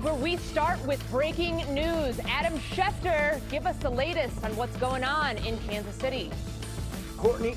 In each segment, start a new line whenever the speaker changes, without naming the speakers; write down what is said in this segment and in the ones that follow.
right, where we start with breaking news. Adam Schefter, give us the latest on what's going on in Kansas City.
Courtney,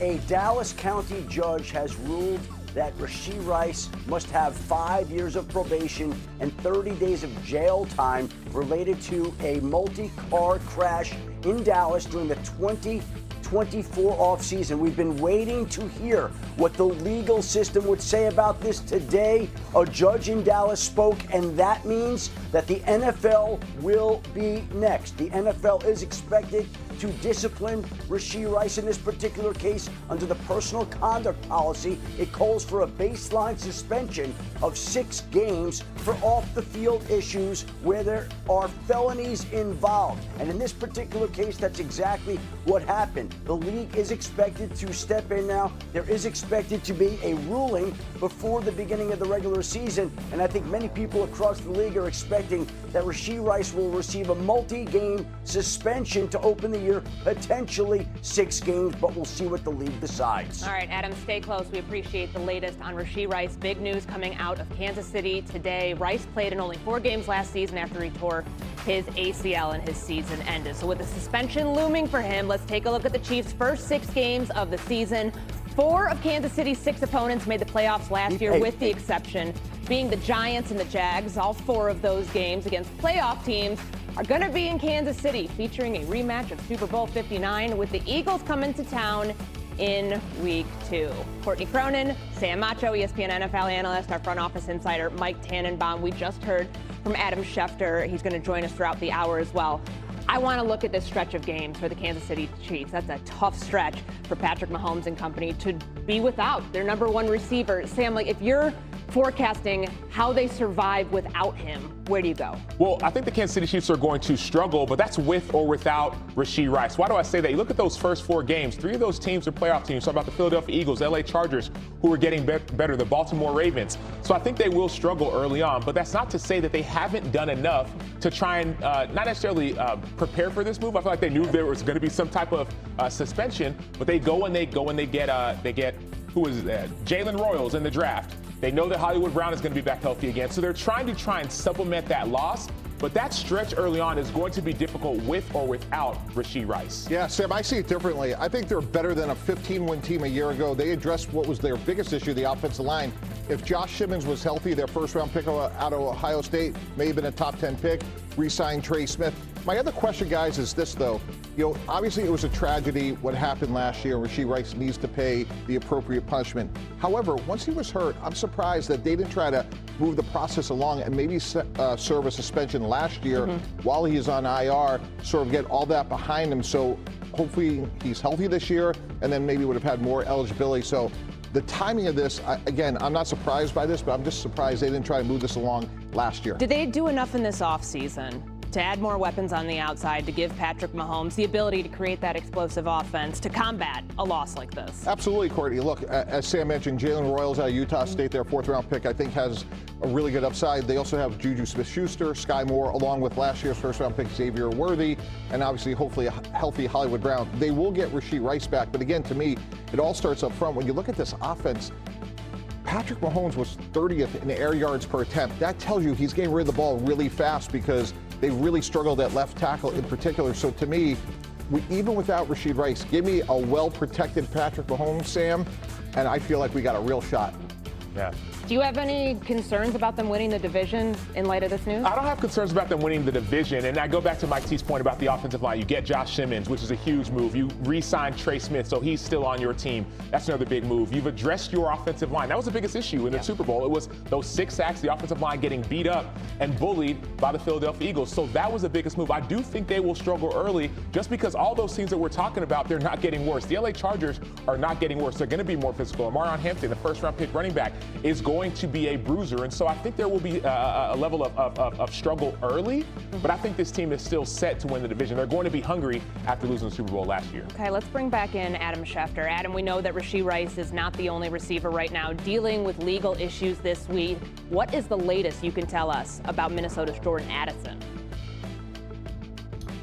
a Dallas County judge has ruled that Rashee Rice must have 5 years of probation and 30 days of jail time related to a multi-car crash in Dallas during the 2024 offseason. We've been waiting to hear what the legal system would say about this. Today, a judge in Dallas spoke, and that means that the NFL will be next. The NFL is expected to discipline Rashee Rice in this particular case under the personal conduct policy. It calls for a baseline suspension of 6 games for off-the-field issues where there are felonies involved. And in this particular case, that's exactly what happened. The league is expected to step in now. There is expected to be a ruling before the beginning of the regular season. And I think many people across the league are expecting that Rashee Rice will receive a multi-game suspension to open the year, potentially 6 games, but we'll see what the league decides.
All right, Adam, stay close. We appreciate the latest on Rashee Rice. Big news coming out of Kansas City today. Rice played in only 4 games last season after he tore his ACL and his season ended. So with the suspension looming for him, let's take a look at the Chiefs' first 6 games of the season. 4 of Kansas City's 6 opponents made the playoffs last year, with the exception being the Giants and the Jags. All 4 of those games against playoff teams are going to be in Kansas City, featuring a rematch of Super Bowl 59 with the Eagles coming to town in week 2. Courtney Cronin, Sam Macho, ESPN NFL analyst, our front office insider, Mike Tannenbaum. We just heard from Adam Schefter. He's going to join us throughout the hour as well. I want to look at this stretch of games for the Kansas City Chiefs. That's a tough stretch for Patrick Mahomes and company to be without their number 1 receiver. Sam, like, if you're forecasting how they survive without him, where do you go?
Well, I think the Kansas City Chiefs are going to struggle, but that's with or without Rashee Rice. Why do I say that? You look at those first 4 games, 3 of those teams are playoff teams. Talk about the Philadelphia Eagles, LA Chargers, who are getting better, the Baltimore Ravens. So I think they will struggle early on, but that's not to say that they haven't done enough to try and not necessarily prepare for this move. I feel like they knew there was going to be some type of suspension, but they get who is Jalen Royals in the draft. They know that Hollywood Brown is going to be back healthy again, so they're trying and supplement that loss. But that stretch early on is going to be difficult with or without Rashee Rice.
Yeah, Sam, I see it differently. I think they're better than a 15-win team a year ago. They addressed what was their biggest issue, the offensive line. If Josh Simmons was healthy, their first-round pick out of Ohio State, may have been a top 10 pick, re-signed Trey Smith. My other question, guys, is this, though. You know, obviously it was a tragedy what happened last year. Rashee Rice needs to pay the appropriate punishment. However, once he was hurt, I'm surprised that they didn't try to move the process along and maybe serve a suspension last year while he's on IR, sort of get all that behind him. So hopefully he's healthy this year and then maybe would have had more eligibility. So the timing of this, again, I'm not surprised by this, but I'm just surprised they didn't try to move this along last year.
Did they do enough in this offseason to add more weapons on the outside to give Patrick Mahomes the ability to create that explosive offense to combat a loss like this?
Absolutely, Courtney. Look, as Sam mentioned, Jalen Royals out of Utah State, their 4th-round pick, I think has a really good upside. They also have Juju Smith-Schuster, Sky Moore, along with last year's first-round pick Xavier Worthy, and obviously, hopefully, a healthy Hollywood Brown. They will get Rashee Rice back, but again, to me, it all starts up front. When you look at this offense, Patrick Mahomes was 30th in air yards per attempt. That tells you he's getting rid of the ball really fast because they really struggled at left tackle in particular. So to me, even without Rashee Rice, give me a well-protected Patrick Mahomes, Sam, and I feel like we got a real shot.
Yeah.
Do you have any concerns about them winning the division in light of this news?
I don't have concerns about them winning the division. And I go back to Mike T's point about the offensive line. You get Josh Simmons, which is a huge move. You re-signed Trey Smith, so he's still on your team. That's another big move. You've addressed your offensive line. That was the biggest issue in the Super Bowl. It was those 6 sacks, the offensive line getting beat up and bullied by the Philadelphia Eagles. So that was the biggest move. I do think they will struggle early just because all those teams that we're talking about, they're not getting worse. The LA Chargers are not getting worse. They're going to be more physical. Lamar Hampton, the first-round pick running back, is going to be a bruiser. And so I think there will be a level of struggle early, but I think this team is still set to win the division. They're going to be hungry after losing the Super Bowl last year.
Okay, let's bring back in Adam Schefter. Adam, we know that Rashee Rice is not the only receiver right now dealing with legal issues this week. What is the latest you can tell us about Minnesota's Jordan Addison?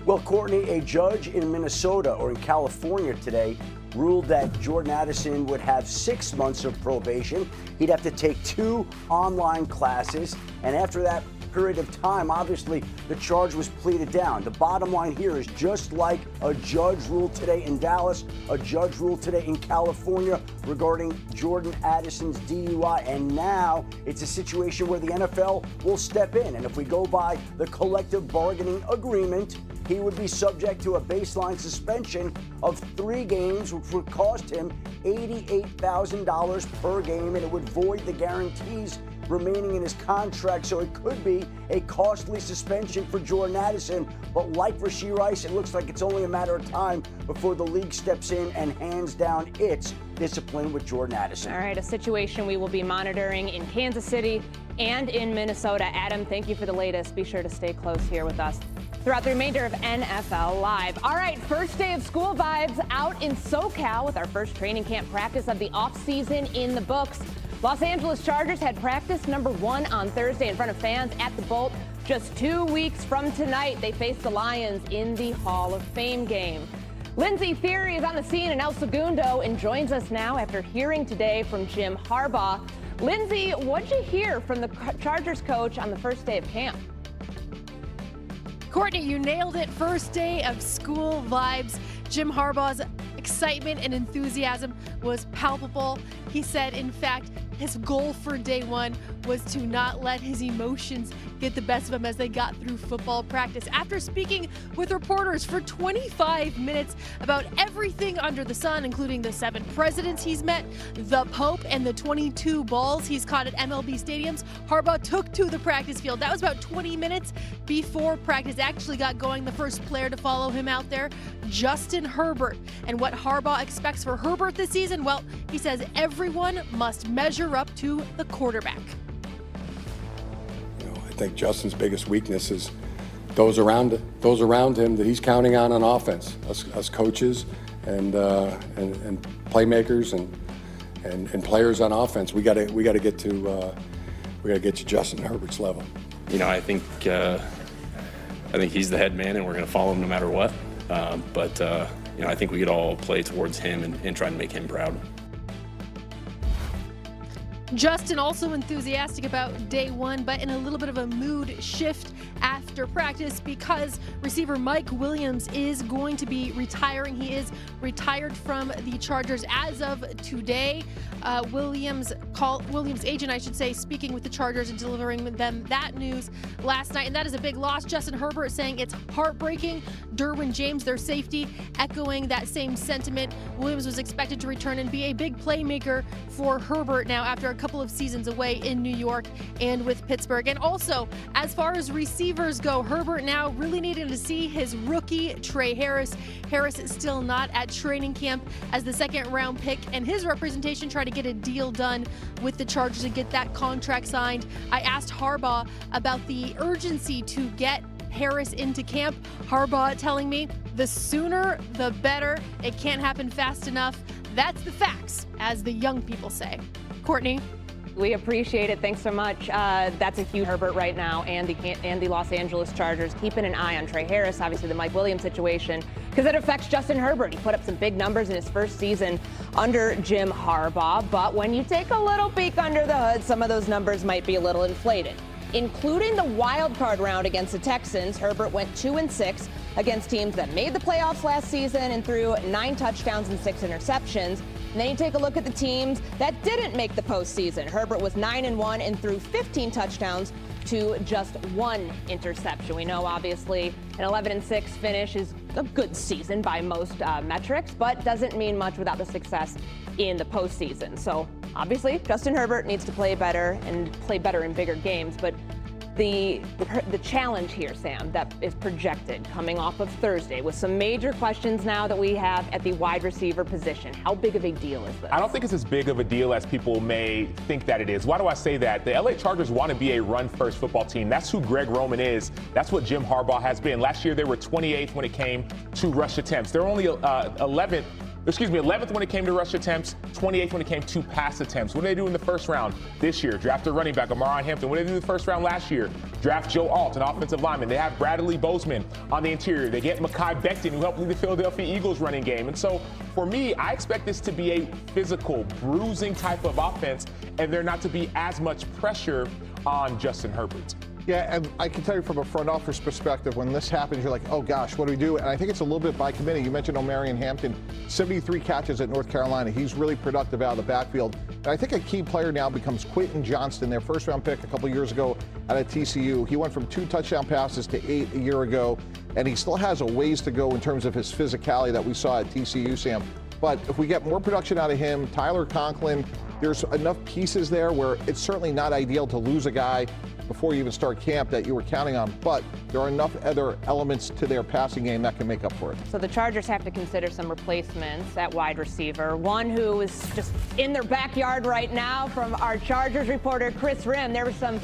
Well, Courtney, a judge in Minnesota or in California today ruled that Jordan Addison would have 6 months of probation. He'd have to take 2 online classes, and after that period of time. Obviously, the charge was pleaded down. The bottom line here is just like a judge ruled today in Dallas, a judge ruled today in California regarding Jordan Addison's DUI, and now it's a situation where the NFL will step in. And if we go by the collective bargaining agreement, he would be subject to a baseline suspension of 3 games, which would cost him $88,000 per game, and it would void the guarantees remaining in his contract. So it could be a costly suspension for Jordan Addison. But like Rashee Rice, it looks like it's only a matter of time before the league steps in and hands down its discipline with Jordan Addison.
All right, a situation we will be monitoring in Kansas City and in Minnesota. Adam, thank you for the latest. Be sure to stay close here with us throughout the remainder of NFL Live. All right, first day of school vibes out in SoCal with our first training camp practice of the offseason in the books. Los Angeles Chargers had practice number 1 on Thursday in front of fans at the Bolt. Just 2 weeks from tonight, they face the Lions in the Hall of Fame game. Lindsey Theory is on the scene in El Segundo and joins us now after hearing today from Jim Harbaugh. Lindsey, what'd you hear from the Chargers coach on the first day of camp?
Courtney, you nailed it. First day of school vibes. Jim Harbaugh's excitement and enthusiasm was palpable. He said, in fact, his goal for day 1 was to not let his emotions get the best of him as they got through football practice. After speaking with reporters for 25 minutes about everything under the sun, including the 7 presidents he's met, the Pope, and the 22 balls he's caught at MLB stadiums, Harbaugh took to the practice field. That was about 20 minutes before practice actually got going. The first player to follow him out there, Justin Herbert. And what Harbaugh expects for Herbert this season? Well, he says everyone must measure up to the quarterback.
I think Justin's biggest weakness is those around him that he's counting on offense. Us coaches and playmakers and players on offense. We got to get to Justin Herbert's level.
I think he's the head man, and we're going to follow him no matter what. But I think we could all play towards him and try to make him proud.
Justin also enthusiastic about day 1, but in a little bit of a mood shift after practice because receiver Mike Williams is going to be retiring. He is retired from the Chargers as of today. Williams' agent, I should say, speaking with the Chargers and delivering them that news last night, and that is a big loss. Justin Herbert saying it's heartbreaking. Derwin James, their safety, echoing that same sentiment. Williams was expected to return and be a big playmaker for Herbert now after a couple of seasons away in New York and with Pittsburgh. And also, as far as receivers go, Herbert now really needing to see his rookie, Trey Harris. Harris is still not at training camp as the 2nd-round pick, and his representation tried to get a deal done with the Chargers to get that contract signed. I asked Harbaugh about the urgency to get Harris into camp. Harbaugh telling me the sooner the better. It can't happen fast enough. That's the facts, as the young people say. Courtney.
We appreciate it. Thanks so much. That's a huge Herbert right now, and the Los Angeles Chargers keeping an eye on Trey Harris, obviously the Mike Williams situation, because it affects Justin Herbert. He put up some big numbers in his first season under Jim Harbaugh, but when you take a little peek under the hood, some of those numbers might be a little inflated. Including the wild card round against the Texans, Herbert went 2-6 against teams that made the playoffs last season and threw 9 touchdowns and 6 interceptions. And then you take a look at the teams that didn't make the postseason. Herbert was 9-1 and threw 15 touchdowns to just 1 interception. We know, obviously, an 11-6 finish is a good season by most metrics, but doesn't mean much without the success in the postseason. So, obviously, Justin Herbert needs to play better and play better in bigger games, but the challenge here, Sam, that is projected coming off of Thursday with some major questions now that we have at the wide receiver position. How big of a deal is this?
I don't think it's as big of a deal as people may think that it is. Why do I say that? The LA Chargers want to be a run-first football team. That's who Greg Roman is. That's what Jim Harbaugh has been. Last year, they were 28th when it came to rush attempts. They're only 11th when it came to rush attempts, 28th when it came to pass attempts. What did they do in the first round this year? Draft a running back, McLaurin Hampton. What did they do in the first round last year? Draft Joe Alt, an offensive lineman. They have Bradley Bozeman on the interior. They get Mekhi Becton, who helped lead the Philadelphia Eagles running game. And so, for me, I expect this to be a physical, bruising type of offense, and there not to be as much pressure on Justin Herbert.
Yeah, and I can tell you from a front office perspective, when this happens, you're like, oh gosh, what do we do? And I think it's a little bit by committee. You mentioned Omarion Hampton, 73 catches at North Carolina. He's really productive out of the backfield. And I think a key player now becomes Quentin Johnston, their first-round pick a couple years ago out of TCU. He went from 2 touchdown passes to 8 a year ago, and he still has a ways to go in terms of his physicality that we saw at TCU, Sam. But if we get more production out of him, Tyler Conklin, there's enough pieces there where it's certainly not ideal to lose a guy before you even start camp that you were counting on, but there are enough other elements to their passing game that can make up for it.
So the Chargers have to consider some replacements at wide receiver. One who is just in their backyard right now from our Chargers reporter, Chris Rim. There was some